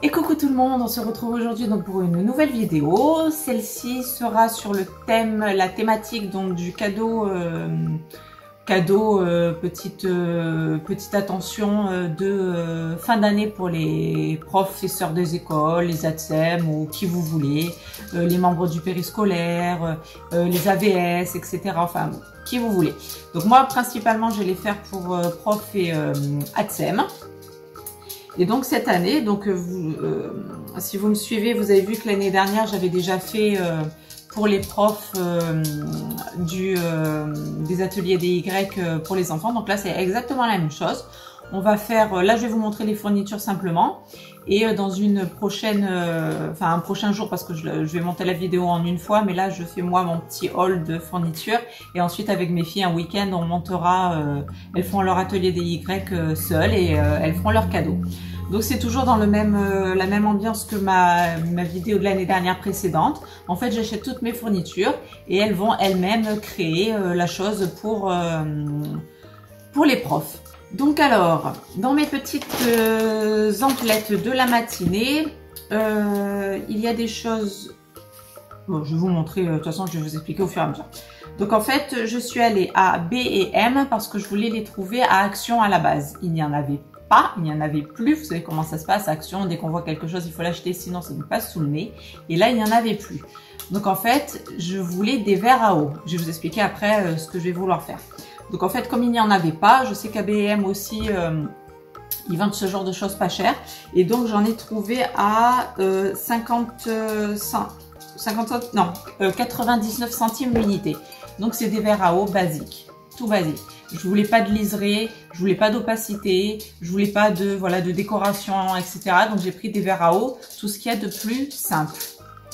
Et coucou tout le monde, on se retrouve aujourd'hui donc pour une nouvelle vidéo. Celle-ci sera sur le thème, la thématique donc du cadeau, petite attention de fin d'année pour les professeurs des écoles, les ATSEM ou qui vous voulez, les membres du périscolaire, les AVS, etc. Enfin, qui vous voulez. Donc moi principalement je vais les faire pour profs et ATSEM. Et donc cette année, donc si vous me suivez, vous avez vu que l'année dernière j'avais déjà fait pour les profs des ateliers DY pour les enfants. Donc là c'est exactement la même chose. On va faire, là je vais vous montrer les fournitures simplement. Et dans une prochaine, un prochain jour, parce que je vais monter la vidéo en une fois, mais là je fais moi mon petit haul de fournitures. Et ensuite avec mes filles un week-end on montera, elles font leur atelier DY seules et elles feront leurs cadeaux. Donc c'est toujours dans la même ambiance que ma vidéo de l'année dernière précédente. En fait j'achète toutes mes fournitures et elles vont elles-mêmes créer la chose pour les profs. Donc alors, dans mes petites emplettes de la matinée, il y a des choses... Bon, je vais vous montrer, de toute façon je vais vous expliquer au fur et à mesure. Donc en fait, je suis allée à B et M parce que je voulais les trouver à Action à la base. Il n'y en avait pas, il n'y en avait plus. Vous savez comment ça se passe, Action, dès qu'on voit quelque chose, il faut l'acheter, sinon ça nous passe sous le nez. Et là, il n'y en avait plus. Donc en fait, je voulais des verres à eau. Je vais vous expliquer après ce que je vais vouloir faire. Donc en fait, comme il n'y en avait pas, je sais qu'à B&M aussi, ils vendent ce genre de choses pas chères. Et donc j'en ai trouvé à 99 centimes l'unité. Donc c'est des verres à eau basiques, tout basique. Je voulais pas de liseré, je voulais pas d'opacité, je voulais pas de de décoration, etc. Donc j'ai pris des verres à eau, tout ce qu'il y a de plus simple.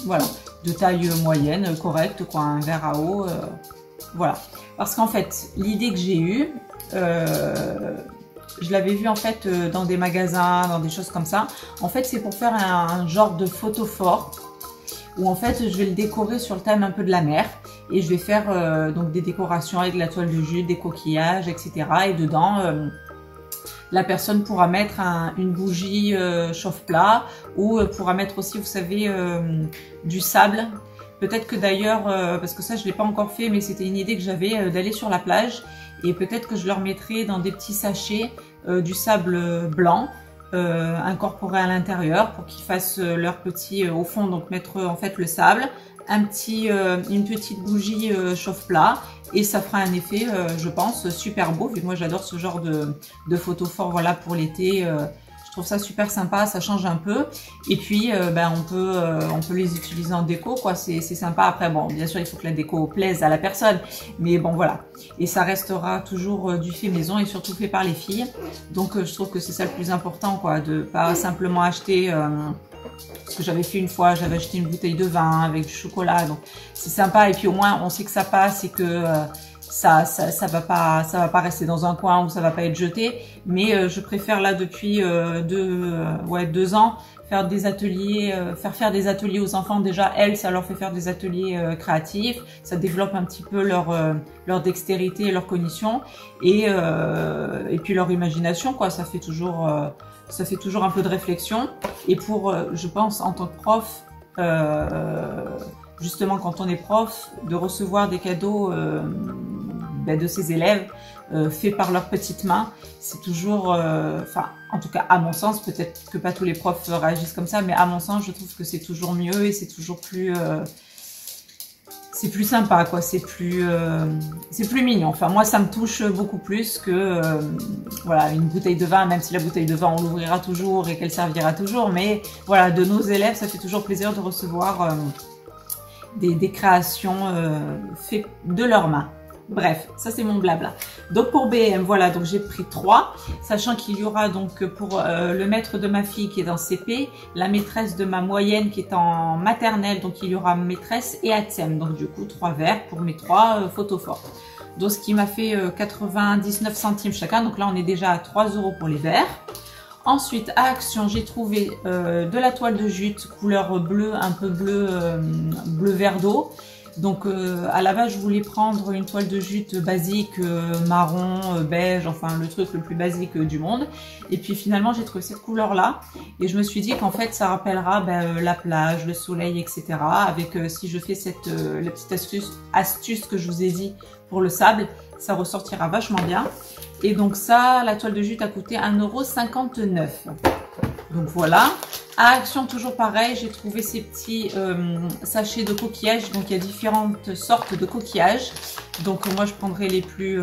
Voilà, de taille moyenne, correcte, quoi, un verre à eau. Voilà, parce qu'en fait, l'idée que j'ai eue, je l'avais vue en fait dans des magasins, dans des choses comme ça. En fait, c'est pour faire un genre de photophore où en fait, je vais le décorer sur le thème un peu de la mer et je vais faire donc des décorations avec la toile de jute, des coquillages, etc. Et dedans, la personne pourra mettre une bougie chauffe-plat ou pourra mettre aussi, vous savez, du sable. Peut-être que d'ailleurs, parce que ça je l'ai pas encore fait, mais c'était une idée que j'avais d'aller sur la plage et peut-être que je leur mettrai dans des petits sachets du sable blanc incorporé à l'intérieur pour qu'ils fassent leur petit au fond, donc mettre en fait le sable, une petite bougie chauffe-plat et ça fera un effet, je pense, super beau vu que moi j'adore ce genre de photophore, voilà, pour l'été. Je trouve ça super sympa, ça change un peu. Et puis, on peut les utiliser en déco, quoi. C'est sympa. Après, bon, bien sûr, il faut que la déco plaise à la personne. Mais bon, voilà. Et ça restera toujours du fait maison et surtout fait par les filles. Donc, je trouve que c'est ça le plus important, quoi. De pas simplement acheter... ce que j'avais fait une fois, j'avais acheté une bouteille de vin avec du chocolat. Donc, c'est sympa. Et puis, au moins, on sait que ça passe et que... ça va pas rester dans un coin où ça va pas être jeté, mais je préfère là depuis 2 ans faire des ateliers, faire des ateliers aux enfants. Déjà ça leur fait faire des ateliers créatifs, ça développe un petit peu leur dextérité et leur cognition et puis leur imagination, quoi. Ça fait toujours un peu de réflexion et pour je pense en tant que prof, justement quand on est prof, de recevoir des cadeaux de ses élèves faits par leurs petites mains, c'est toujours, en tout cas à mon sens, peut-être que pas tous les profs réagissent comme ça, mais à mon sens je trouve que c'est toujours mieux et c'est toujours plus c'est plus sympa, quoi. C'est plus mignon. Enfin moi ça me touche beaucoup plus que voilà, une bouteille de vin, même si la bouteille de vin on l'ouvrira toujours et qu'elle servira toujours, mais voilà, de nos élèves ça fait toujours plaisir de recevoir des créations faites de leurs mains. Bref, ça c'est mon blabla. Donc pour BM, voilà, donc j'ai pris 3, sachant qu'il y aura donc pour le maître de ma fille qui est en CP, la maîtresse de ma moyenne qui est en maternelle, donc il y aura maîtresse et ATSEM. Donc du coup 3 verres pour mes 3 photophores. Donc ce qui m'a fait 99 centimes chacun, donc là on est déjà à 3 € pour les verres. Ensuite, à Action, j'ai trouvé de la toile de jute couleur bleu, un peu bleu verre d'eau. Donc à la base je voulais prendre une toile de jute basique, marron, beige, enfin le truc le plus basique du monde. Et puis finalement j'ai trouvé cette couleur là et je me suis dit qu'en fait ça rappellera la plage, le soleil, etc. Avec si je fais la petite astuce que je vous ai dit pour le sable, ça ressortira vachement bien. Et donc ça, la toile de jute a coûté 1,59 €. Donc voilà. À Action, toujours pareil, j'ai trouvé ces petits sachets de coquillages. Donc il y a différentes sortes de coquillages. Donc moi je prendrai les plus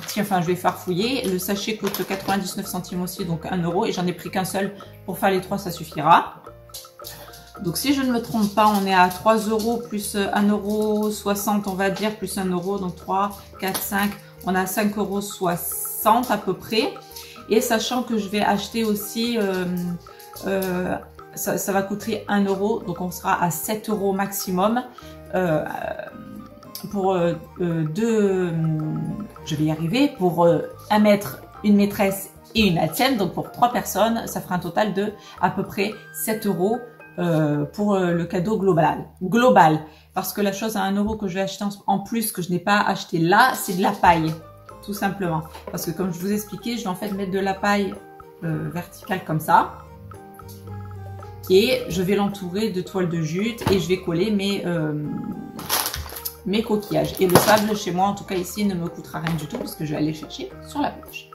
petits, enfin je vais farfouiller. Le sachet coûte 99 centimes aussi, donc 1 € et j'en ai pris qu'un seul. Pour faire les 3, ça suffira. Donc si je ne me trompe pas, on est à 3 € plus 1,60 € on va dire, plus 1 €, donc 3, 4, 5, on a 5,60 € à peu près. Et sachant que je vais acheter aussi, ça va coûter 1 €, donc on sera à 7 € maximum pour je vais y arriver, pour un maître, une maîtresse et une Atienne, donc pour 3 personnes, ça fera un total de à peu près 7 € pour le cadeau global. Parce que la chose à 1 € que je vais acheter en plus, que je n'ai pas acheté là, c'est de la paille, tout simplement. Parce que comme je vous ai expliqué, je vais en fait mettre de la paille verticale comme ça. Et je vais l'entourer de toile de jute et je vais coller mes coquillages. Et le sable chez moi, en tout cas ici, ne me coûtera rien du tout parce que je vais aller chercher sur la plage.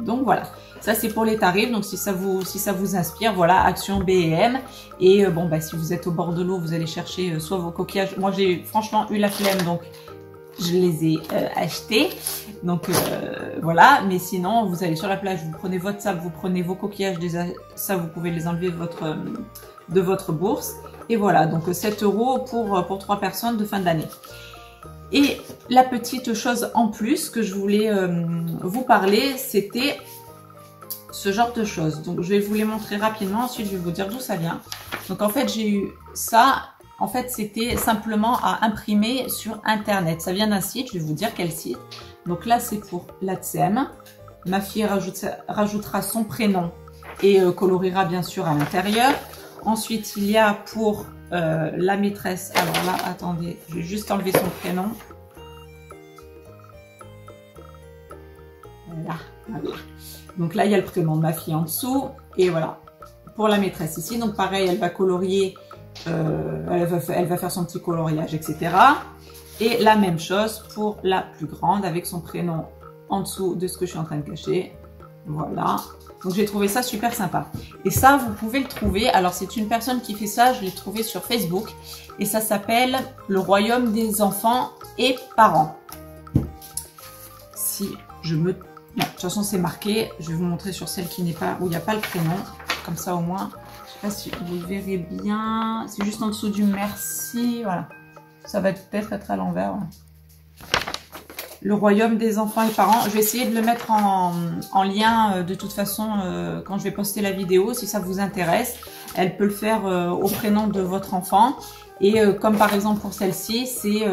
Donc voilà, ça c'est pour les tarifs. Donc si ça vous inspire, voilà, Action B&M. Et bon, bah, si vous êtes au bord de l'eau, vous allez chercher soit vos coquillages. Moi j'ai franchement eu la flemme, donc je les ai achetés. Donc voilà, mais sinon vous allez sur la plage, vous prenez votre sable, vous prenez vos coquillages, ça vous pouvez les enlever de votre bourse. Et voilà, donc 7 € pour 3 personnes de fin d'année. Et la petite chose en plus que je voulais vous parler, c'était ce genre de choses. Donc je vais vous les montrer rapidement, ensuite je vais vous dire d'où ça vient. Donc en fait j'ai eu ça, en fait c'était simplement à imprimer sur internet. Ça vient d'un site, je vais vous dire quel site. Donc là c'est pour l'ATSEM. Ma fille rajoutera son prénom et coloriera bien sûr à l'intérieur. Ensuite il y a pour la maîtresse, alors là attendez, je vais juste enlever son prénom. Voilà. Donc là il y a le prénom de ma fille en dessous et voilà pour la maîtresse ici. Donc pareil, elle va colorier, elle va faire son petit coloriage, etc. Et la même chose pour la plus grande avec son prénom en dessous de ce que je suis en train de cacher. Voilà. Donc j'ai trouvé ça super sympa. Et ça, vous pouvez le trouver. Alors c'est une personne qui fait ça, je l'ai trouvé sur Facebook. Et ça s'appelle Le Royaume des enfants et parents. Si je me... Non, de toute façon c'est marqué. Je vais vous montrer sur celle qui n'est pas, où il n'y a pas le prénom. Comme ça au moins, je sais pas si vous verrez bien. C'est juste en dessous du merci. Voilà. Ça va peut-être être à l'envers. Voilà. Le Royaume des enfants et parents. Je vais essayer de le mettre en lien de toute façon quand je vais poster la vidéo. Si ça vous intéresse, elle peut le faire au prénom de votre enfant. Et comme par exemple pour celle-ci, c'est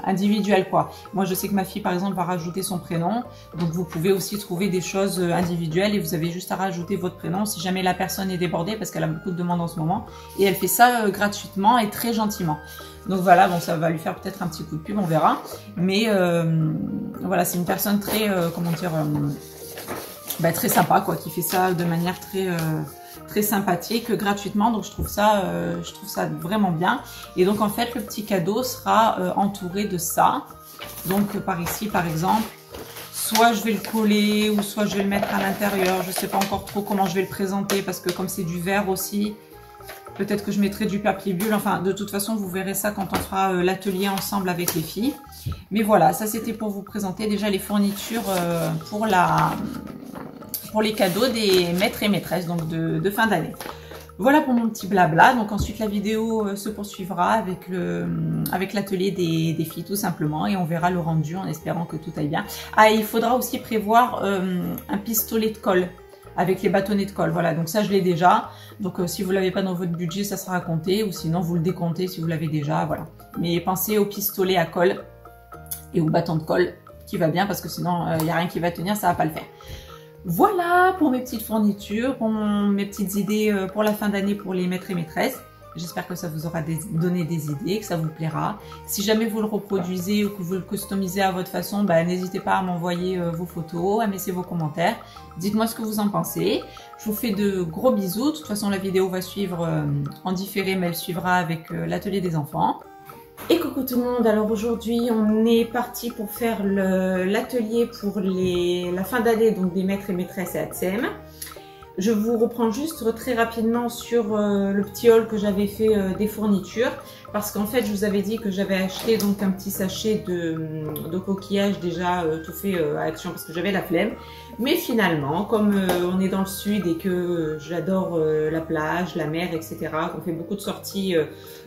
individuel quoi. Moi je sais que ma fille par exemple va rajouter son prénom. Donc vous pouvez aussi trouver des choses individuelles et vous avez juste à rajouter votre prénom si jamais la personne est débordée parce qu'elle a beaucoup de demandes en ce moment. Et elle fait ça gratuitement et très gentiment. Donc voilà, bon ça va lui faire peut-être un petit coup de pub, on verra. Mais voilà, c'est une personne très, comment dire, très sympa quoi, qui fait ça de manière très sympathique, gratuitement. Donc je trouve ça vraiment bien. Et donc en fait le petit cadeau sera entouré de ça. Donc par ici par exemple, soit je vais le coller ou soit je vais le mettre à l'intérieur. Je sais pas encore trop comment je vais le présenter parce que comme c'est du verre aussi, peut-être que je mettrai du papier bulle. Enfin, de toute façon, vous verrez ça quand on fera l'atelier ensemble avec les filles. Mais voilà, ça c'était pour vous présenter déjà les fournitures pour les cadeaux des maîtres et maîtresses donc de fin d'année. Voilà pour mon petit blabla. Donc ensuite, la vidéo se poursuivra avec l'atelier des filles tout simplement. Et on verra le rendu en espérant que tout aille bien. Ah, et il faudra aussi prévoir un pistolet de colle avec les bâtonnets de colle. Voilà, donc ça je l'ai déjà. Donc si vous ne l'avez pas dans votre budget, ça sera à compter. Ou sinon, vous le décomptez si vous l'avez déjà. Voilà. Mais pensez au pistolet à colle et au bâton de colle qui va bien parce que sinon, il n'y a rien qui va tenir, ça ne va pas le faire. Voilà pour mes petites fournitures, pour mes petites idées pour la fin d'année pour les maîtres et maîtresses. J'espère que ça vous aura donné des idées, que ça vous plaira. Si jamais vous le reproduisez ou que vous le customisez à votre façon, bah, n'hésitez pas à m'envoyer vos photos, à me laisser vos commentaires. Dites-moi ce que vous en pensez. Je vous fais de gros bisous. De toute façon, la vidéo va suivre en différé, mais elle suivra avec l'atelier des enfants. Et coucou tout le monde, alors aujourd'hui on est parti pour faire l'atelier pour la fin d'année, donc des maîtres et maîtresses et ATSEM. Je vous reprends juste très rapidement sur le petit haul que j'avais fait des fournitures, parce qu'en fait je vous avais dit que j'avais acheté donc un petit sachet de coquillages déjà tout fait à Action parce que j'avais la flemme. Mais finalement, comme on est dans le sud et que j'adore la plage, la mer, etc., qu'on fait beaucoup de sorties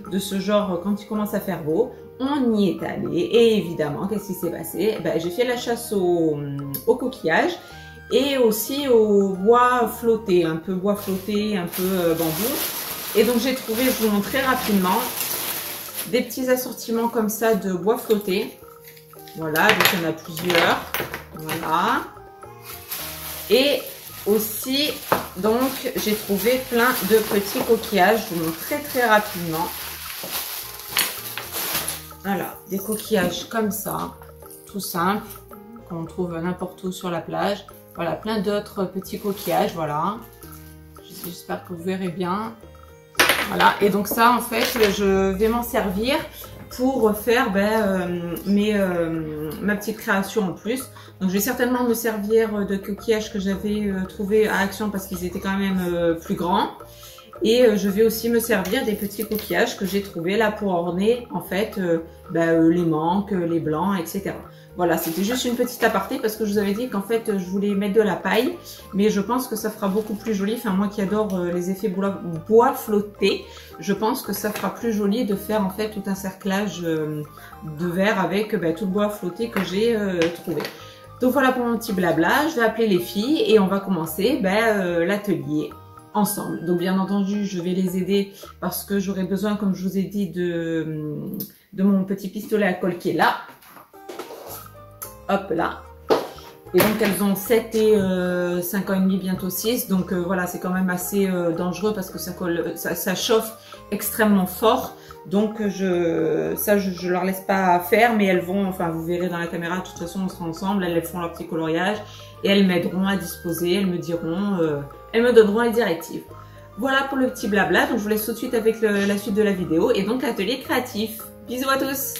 de ce genre quand il commence à faire beau, on y est allé. Et évidemment, qu'est-ce qui s'est passé? Ben, j'ai fait la chasse aux coquillages. Et aussi au bois flotté, un peu bois flotté, un peu bambou. Et donc j'ai trouvé, je vous montre très rapidement, des petits assortiments comme ça de bois flotté. Voilà, donc il y en a plusieurs. Voilà. Et aussi, donc j'ai trouvé plein de petits coquillages. Je vous montre très rapidement. Voilà, des coquillages comme ça, tout simple, qu'on trouve n'importe où sur la plage. Voilà, plein d'autres petits coquillages, voilà. J'espère que vous verrez bien. Voilà, et donc ça, en fait, je vais m'en servir pour faire ma petite création en plus. Donc, je vais certainement me servir de coquillages que j'avais trouvé à Action parce qu'ils étaient quand même plus grands. Et je vais aussi me servir des petits coquillages que j'ai trouvés là pour orner, en fait, les manques, les blancs, etc. Voilà, c'était juste une petite aparté parce que je vous avais dit qu'en fait, je voulais mettre de la paille. Mais je pense que ça fera beaucoup plus joli. Enfin, moi qui adore les effets bois flotté, je pense que ça fera plus joli de faire en fait tout un cerclage de verre avec tout le bois flotté que j'ai trouvé. Donc voilà pour mon petit blabla. Je vais appeler les filles et on va commencer l'atelier ensemble. Donc bien entendu, je vais les aider parce que j'aurai besoin, comme je vous ai dit, de mon petit pistolet à colle qui est là. Hop là. Et donc elles ont 7 et 5 ans et demi, bientôt 6. Donc voilà, c'est quand même assez dangereux parce que ça colle, ça chauffe extrêmement fort. Donc je leur laisse pas faire, mais elles vont, enfin vous verrez dans la caméra, de toute façon on sera ensemble, elles font leur petit coloriage et elles m'aideront à disposer, elles me diront, elles me donneront les directives. Voilà pour le petit blabla, donc je vous laisse tout de suite avec la suite de la vidéo et donc l'atelier créatif. Bisous à tous!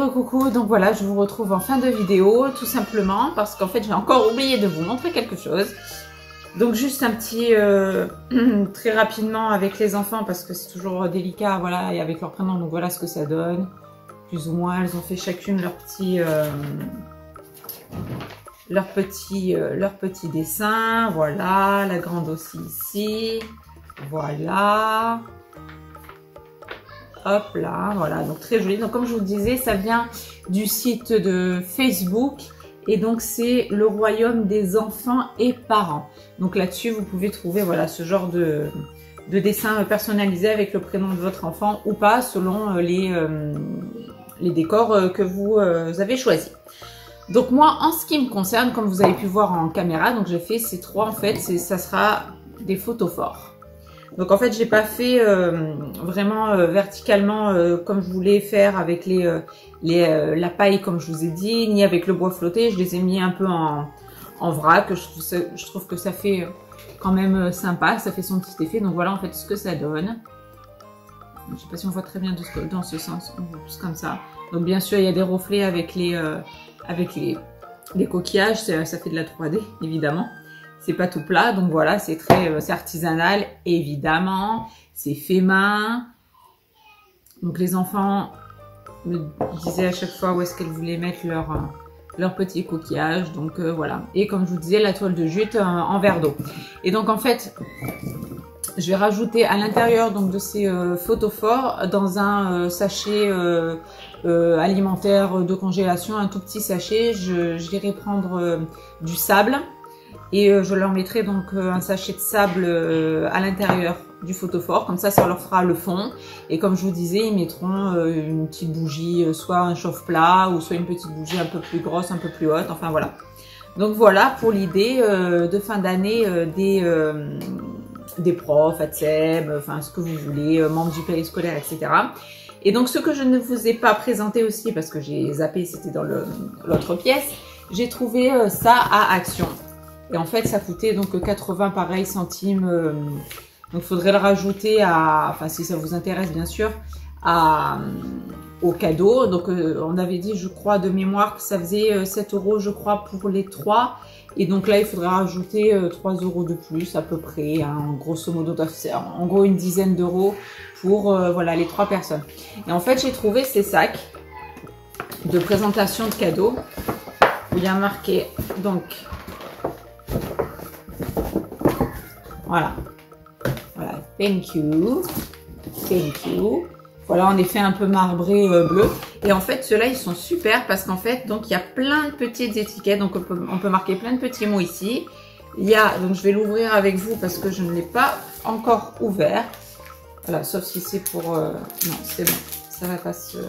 recoucou, donc voilà, je vous retrouve en fin de vidéo, tout simplement, parce qu'en fait, j'ai encore oublié de vous montrer quelque chose. Donc juste un petit, très rapidement avec les enfants, parce que c'est toujours délicat, voilà, et avec leur prénom, donc voilà ce que ça donne. Plus ou moins, elles ont fait chacune leur petit dessin, voilà, la grande aussi ici, voilà. Hop là, voilà, donc très joli. Donc comme je vous disais, ça vient du site de Facebook et donc c'est le royaume des enfants et parents. Donc là-dessus, vous pouvez trouver voilà ce genre de dessin personnalisé avec le prénom de votre enfant ou pas selon les décors que vous avez choisis. Donc moi, en ce qui me concerne, comme vous avez pu voir en caméra, donc j'ai fait ces trois en fait, ça sera des photos forts. Donc en fait, j'ai pas fait vraiment verticalement comme je voulais faire avec la paille comme je vous ai dit, ni avec le bois flotté. Je les ai mis un peu en vrac. Je trouve que ça fait quand même sympa, ça fait son petit effet. Donc voilà en fait ce que ça donne. Je sais pas si on voit très bien dans ce sens, on voit plus comme ça. Donc bien sûr, il y a des reflets avec les coquillages, ça fait de la 3D évidemment. C'est pas tout plat, donc voilà, c'est artisanal, évidemment. C'est fait main. Donc les enfants me disaient à chaque fois où est-ce qu'elles voulaient mettre leur petit coquillage. Donc voilà. Et comme je vous disais, la toile de jute en verre d'eau. Et donc en fait, je vais rajouter à l'intérieur donc de ces photophores dans un sachet alimentaire de congélation, un tout petit sachet. J'irai prendre du sable. Et je leur mettrai donc un sachet de sable à l'intérieur du photophore, comme ça leur fera le fond. Et comme je vous disais, ils mettront une petite bougie, soit un chauffe-plat, ou soit une petite bougie un peu plus grosse, un peu plus haute, enfin voilà. Donc voilà pour l'idée de fin d'année des profs, ATSEM, enfin ce que vous voulez, membres du périscolaire, etc. Et donc ce que je ne vous ai pas présenté aussi, parce que j'ai zappé, c'était dans l'autre pièce, j'ai trouvé ça à Action. Et en fait, ça coûtait donc 80 pareil centimes. Donc, il faudrait le rajouter enfin, si ça vous intéresse, bien sûr, au cadeau. Donc, on avait dit, je crois, de mémoire que ça faisait 7 €, je crois, pour les 3. Et donc là, il faudrait rajouter 3 € de plus, à peu près, hein, grosso modo, en gros, une dizaine d'euros pour, voilà, les 3 personnes. Et en fait, j'ai trouvé ces sacs de présentation de cadeaux où il y a marqué, donc, voilà, thank you, voilà, en effet un peu marbré bleu. Et en fait, ceux-là, ils sont super parce qu'en fait, donc il y a plein de petites étiquettes, donc on peut marquer plein de petits mots ici. Il y a, donc je vais l'ouvrir avec vous parce que je ne l'ai pas encore ouvert. Voilà, sauf si c'est pour, non, c'est bon, ça va pas se.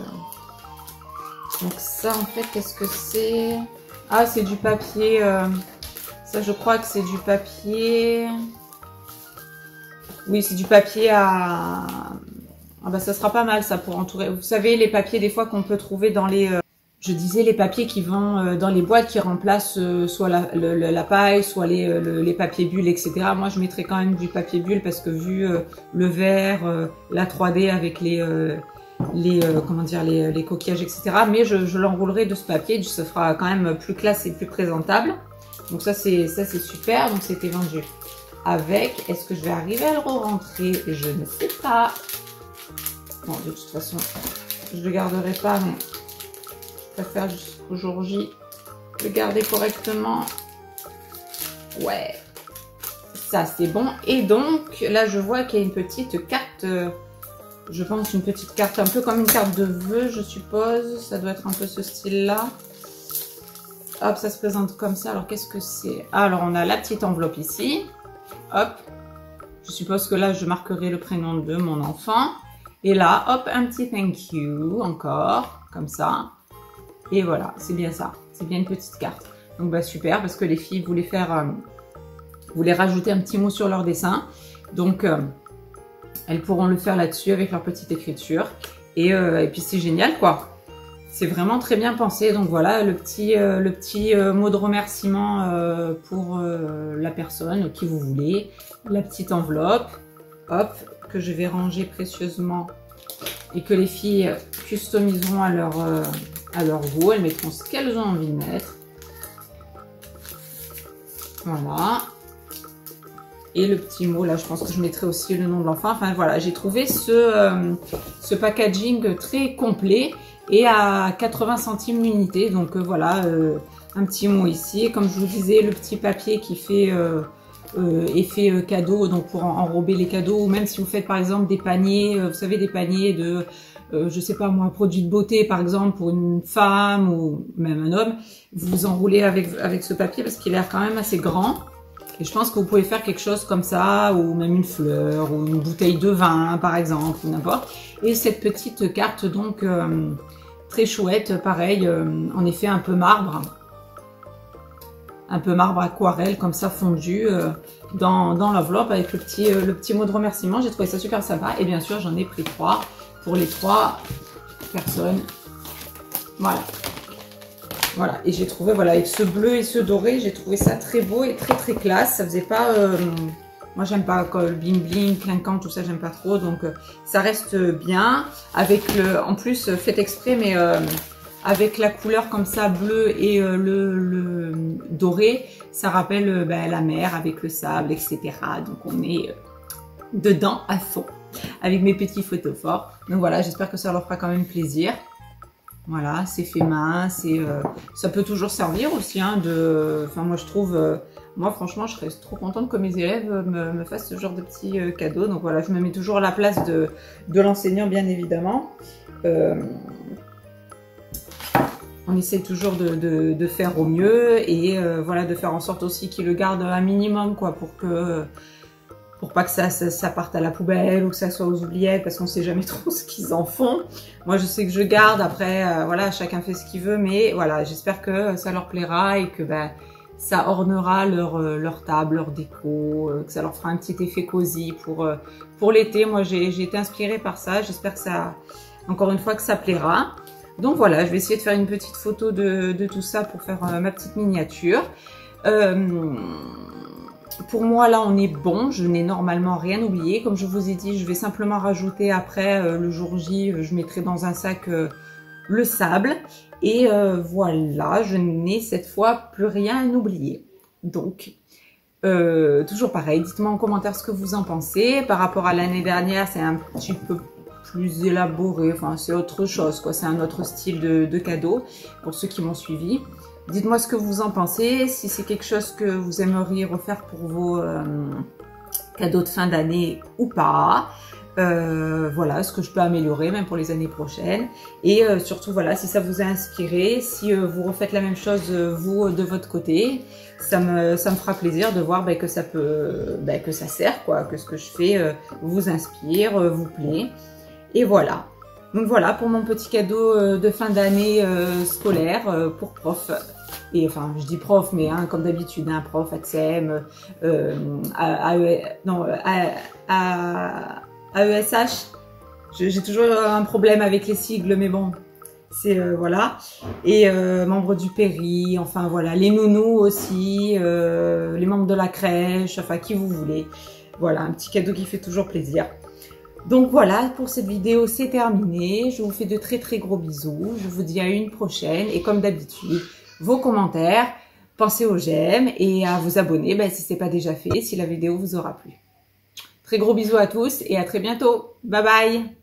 Donc ça, en fait, qu'est-ce que c'est? Ah, c'est du papier. Ça, je crois que c'est du papier. Oui, c'est du papier à... Ah bah ça sera pas mal ça pour entourer. Vous savez, les papiers des fois qu'on peut trouver dans les... Je disais les papiers qui vont dans les boîtes qui remplacent soit la paille, soit les papiers bulles, etc. Moi, je mettrais quand même du papier bulle parce que vu le verre, la 3D avec comment dire, les coquillages, etc. Mais je l'enroulerai de ce papier, ça fera quand même plus classe et plus présentable. Donc ça c'est super, donc c'était vendu avec. Est-ce que je vais arriver à le re-rentrer? Je ne sais pas. Bon, de toute façon, je le garderai pas, mais je préfère jusqu'au jour J le garder correctement. Ouais, ça c'est bon. Et donc là je vois qu'il y a une petite carte, je pense une petite carte un peu comme une carte de vœux, je suppose. Ça doit être un peu ce style-là. Hop, ça se présente comme ça. Alors, qu'est-ce que c'est? Alors, on a la petite enveloppe ici. Hop. Je suppose que là, je marquerai le prénom de mon enfant. Et là, hop, un petit thank you encore, comme ça. Et voilà, c'est bien ça. C'est bien une petite carte. Donc, bah, super, parce que les filles voulaient rajouter un petit mot sur leur dessin. Donc, elles pourront le faire là-dessus avec leur petite écriture. Et puis, c'est génial, quoi. C'est vraiment très bien pensé. Donc voilà, le petit mot de remerciement pour la personne qui vous voulez. La petite enveloppe, hop, que je vais ranger précieusement et que les filles customiseront à à leur goût. Elles mettront ce qu'elles ont envie de mettre. Voilà. Et le petit mot, là, je pense que je mettrai aussi le nom de l'enfant. Enfin, voilà, j'ai trouvé ce packaging très complet et à 80 centimes l'unité. Donc, voilà, un petit mot ici. Et comme je vous disais, le petit papier qui fait effet cadeau, donc pour enrober les cadeaux. Ou même si vous faites, par exemple, des paniers, vous savez, des paniers de... je sais pas moi, un produit de beauté par exemple pour une femme ou même un homme, vous enroulez avec ce papier parce qu'il a l'air quand même assez grand. Et je pense que vous pouvez faire quelque chose comme ça, ou même une fleur, ou une bouteille de vin par exemple, ou n'importe. Et cette petite carte donc très chouette, pareil, en effet un peu marbre aquarelle comme ça fondu dans l'enveloppe avec le petit mot de remerciement. J'ai trouvé ça super sympa et bien sûr j'en ai pris 3 pour les 3 personnes. Voilà. Voilà, et j'ai trouvé, voilà, avec ce bleu et ce doré, j'ai trouvé ça très beau et très classe. Ça faisait pas, moi j'aime pas le bling bling, clinquant, tout ça, j'aime pas trop. Donc ça reste bien, avec en plus, fait exprès, mais avec la couleur comme ça, bleu et le doré, ça rappelle la mer avec le sable, etc. Donc on est dedans à fond, avec mes petits photophores. Donc voilà, j'espère que ça leur fera quand même plaisir. Voilà, c'est fait main, ça peut toujours servir aussi, hein, enfin moi je trouve, moi franchement je serais trop contente que mes élèves me fassent ce genre de petits cadeaux. Donc voilà, je me mets toujours à la place de l'enseignant bien évidemment. On essaie toujours de faire au mieux et voilà, de faire en sorte aussi qu'ils le gardent un minimum quoi, pour pas que ça parte à la poubelle ou que ça soit aux oubliettes parce qu'on sait jamais trop ce qu'ils en font. Moi je sais que je garde, après voilà, chacun fait ce qu'il veut, mais voilà, j'espère que ça leur plaira et que ça ornera leur table, leur déco, que ça leur fera un petit effet cosy pour l'été. Moi j'ai été inspirée par ça, j'espère que ça, encore une fois, que ça plaira. Donc voilà, je vais essayer de faire une petite photo de tout ça pour faire ma petite miniature. Pour moi, là, on est bon. Je n'ai normalement rien oublié. Comme je vous ai dit, je vais simplement rajouter après, le jour J, je mettrai dans un sac le sable. Et voilà, je n'ai cette fois plus rien à oublier. Donc, toujours pareil, dites-moi en commentaire ce que vous en pensez. Par rapport à l'année dernière, c'est un petit peu plus élaboré. Enfin, c'est autre chose, quoi. C'est un autre style de cadeau pour ceux qui m'ont suivi. Dites-moi ce que vous en pensez, si c'est quelque chose que vous aimeriez refaire pour vos cadeaux de fin d'année ou pas. Voilà, ce que je peux améliorer même pour les années prochaines. Et surtout, voilà, si ça vous a inspiré, si vous refaites la même chose, vous, de votre côté, ça me fera plaisir de voir que ça peut, que ça sert, quoi, que ce que je fais vous inspire, vous plaît. Et voilà. Donc voilà pour mon petit cadeau de fin d'année scolaire pour prof. Et enfin, je dis prof, mais hein, comme d'habitude, hein, prof, ATSEM, AESH. J'ai toujours un problème avec les sigles, mais bon, c'est voilà. Et membres du péri, enfin voilà, les nounous aussi, les membres de la crèche, enfin qui vous voulez. Voilà, un petit cadeau qui fait toujours plaisir. Donc voilà, pour cette vidéo, c'est terminé. Je vous fais de très gros bisous. Je vous dis à une prochaine. Et comme d'habitude, vos commentaires, pensez au j'aime et à vous abonner si ce n'est pas déjà fait, si la vidéo vous aura plu. Très gros bisous à tous et à très bientôt. Bye bye!